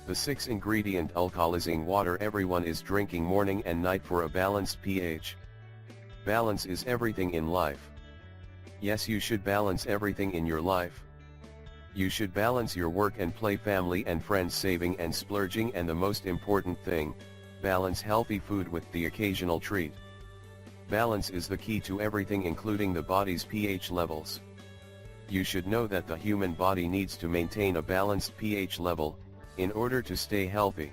The 6-ingredient alkalizing water everyone is drinking morning and night for a balanced pH. Balance is everything in life. Yes, you should balance everything in your life. You should balance your work and play, family and friends, saving and splurging, and the most important thing, balance healthy food with the occasional treat. Balance is the key to everything, including the body's pH levels. You should know that the human body needs to maintain a balanced pH level in order to stay healthy.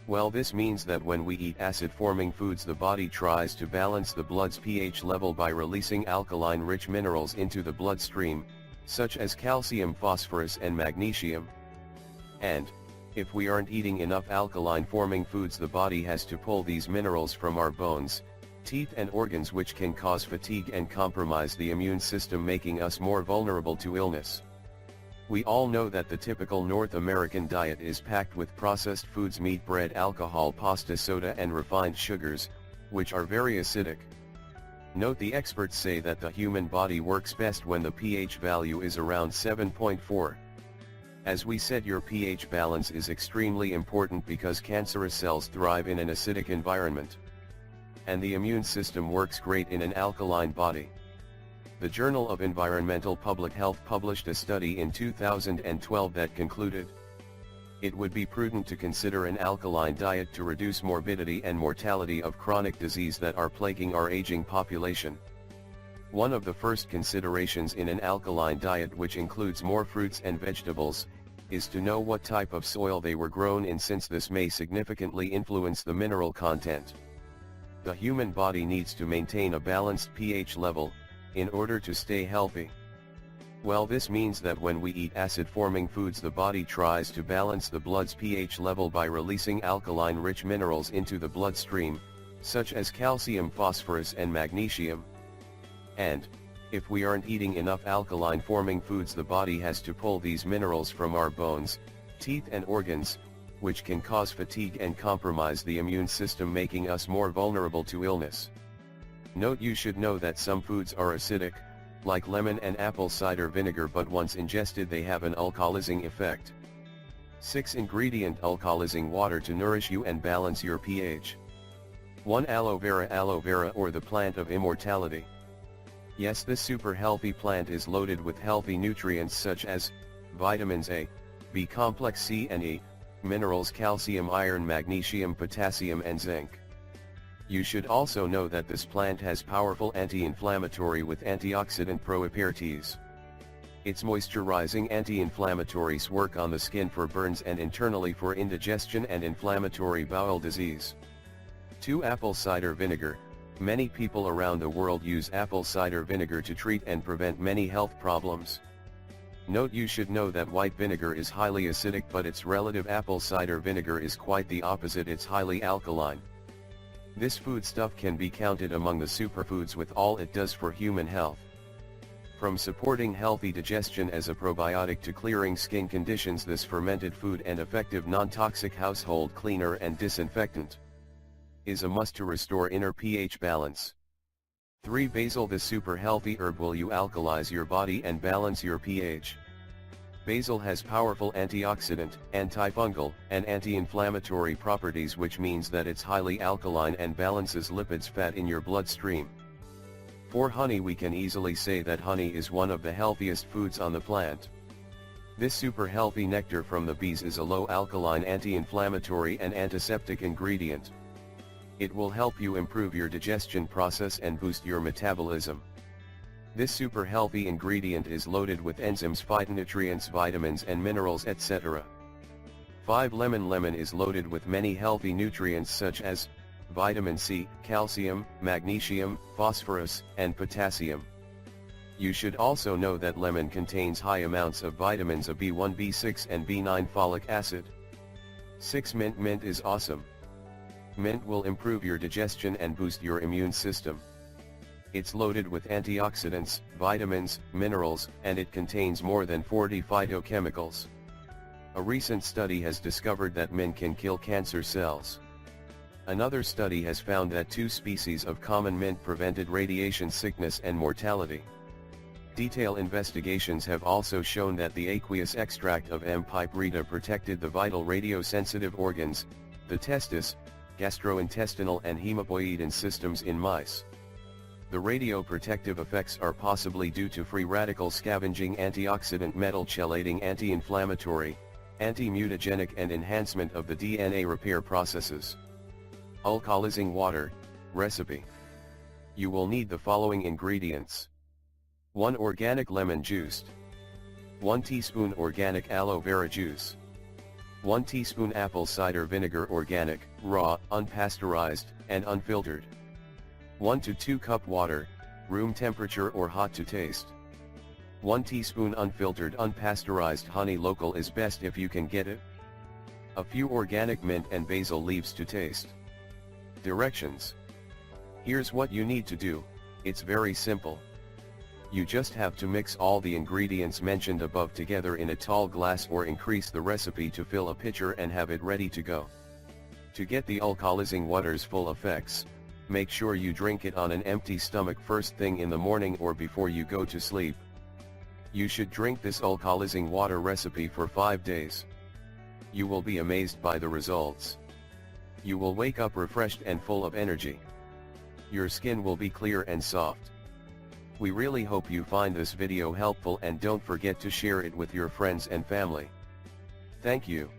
Well, this means that when we eat acid-forming foods, the body tries to balance the blood's pH level by releasing alkaline-rich minerals into the bloodstream, such as calcium, phosphorus and magnesium. And, if we aren't eating enough alkaline-forming foods, the body has to pull these minerals from our bones, teeth and organs, which can cause fatigue and compromise the immune system, making us more vulnerable to illness. We all know that the typical North American diet is packed with processed foods, meat, bread, alcohol, pasta, soda and refined sugars, which are very acidic. Note, the experts say that the human body works best when the pH value is around 7.4. As we said, your pH balance is extremely important because cancerous cells thrive in an acidic environment. And the immune system works great in an alkaline body. The Journal of Environmental Public Health published a study in 2012 that concluded it would be prudent to consider an alkaline diet to reduce morbidity and mortality of chronic disease that are plaguing our aging population. One of the first considerations in an alkaline diet, which includes more fruits and vegetables, is to know what type of soil they were grown in, since this may significantly influence the mineral content. The human body needs to maintain a balanced pH level in order to stay healthy. Well, this means that when we eat acid-forming foods, the body tries to balance the blood's pH level by releasing alkaline-rich minerals into the bloodstream, such as calcium, phosphorus and magnesium. And, if we aren't eating enough alkaline-forming foods, the body has to pull these minerals from our bones, teeth and organs, which can cause fatigue and compromise the immune system, making us more vulnerable to illness. Note, you should know that some foods are acidic, like lemon and apple cider vinegar, but once ingested they have an alkalizing effect. 6-ingredient alkalizing water to nourish you and balance your pH. 1. Aloe vera, or the plant of immortality. Yes, this super healthy plant is loaded with healthy nutrients such as vitamins A, B complex, C and E, minerals calcium, iron, magnesium, potassium and zinc. You should also know that this plant has powerful anti-inflammatory with antioxidant properties. Its moisturizing anti-inflammatories work on the skin for burns and internally for indigestion and inflammatory bowel disease. 2. Apple cider vinegar. Many people around the world use apple cider vinegar to treat and prevent many health problems. Note, you should know that white vinegar is highly acidic, but its relative apple cider vinegar is quite the opposite, it's highly alkaline. This foodstuff can be counted among the superfoods with all it does for human health. From supporting healthy digestion as a probiotic to clearing skin conditions, this fermented food and effective non-toxic household cleaner and disinfectant is a must to restore inner pH balance. 3. Basil. This super healthy herb will alkalize your body and balance your pH. Basil has powerful antioxidant, antifungal, and anti-inflammatory properties, which means that it's highly alkaline and balances lipids, fat in your bloodstream. 4. Honey. We can easily say that honey is one of the healthiest foods on the plant. This super healthy nectar from the bees is a low alkaline anti-inflammatory and antiseptic ingredient. It will help you improve your digestion process and boost your metabolism. This super healthy ingredient is loaded with enzymes, phytonutrients, vitamins and minerals, etc. 5. Lemon. Lemon is loaded with many healthy nutrients such as vitamin C, calcium, magnesium, phosphorus, and potassium. You should also know that lemon contains high amounts of vitamins A, B1, B6 and B9, folic acid. 6. Mint. Mint is awesome. Mint will improve your digestion and boost your immune system. It's loaded with antioxidants, vitamins, minerals, and it contains more than 40 phytochemicals. A recent study has discovered that mint can kill cancer cells. Another study has found that 2 species of common mint prevented radiation sickness and mortality. Detailed investigations have also shown that the aqueous extract of M. piperita protected the vital radiosensitive organs, the testis, gastrointestinal and hematopoietin systems in mice. The radioprotective effects are possibly due to free radical scavenging, antioxidant, metal chelating, anti-inflammatory, anti-mutagenic and enhancement of the DNA repair processes. Alkalizing water, recipe. You will need the following ingredients. 1 organic lemon juice. 1 teaspoon organic aloe vera juice. 1 teaspoon apple cider vinegar, organic, raw, unpasteurized, and unfiltered. 1 to 2 cup water, room temperature or hot to taste. 1 teaspoon unfiltered unpasteurized honey, local is best if you can get it. A few organic mint and basil leaves to taste. Directions. Here's what you need to do, it's very simple. You just have to mix all the ingredients mentioned above together in a tall glass or increase the recipe to fill a pitcher and have it ready to go. To get the alkalizing water's full effects, make sure you drink it on an empty stomach first thing in the morning or before you go to sleep. You should drink this alkalizing water recipe for 5 days. You will be amazed by the results. You will wake up refreshed and full of energy. Your skin will be clear and soft. We really hope you find this video helpful and don't forget to share it with your friends and family. Thank you.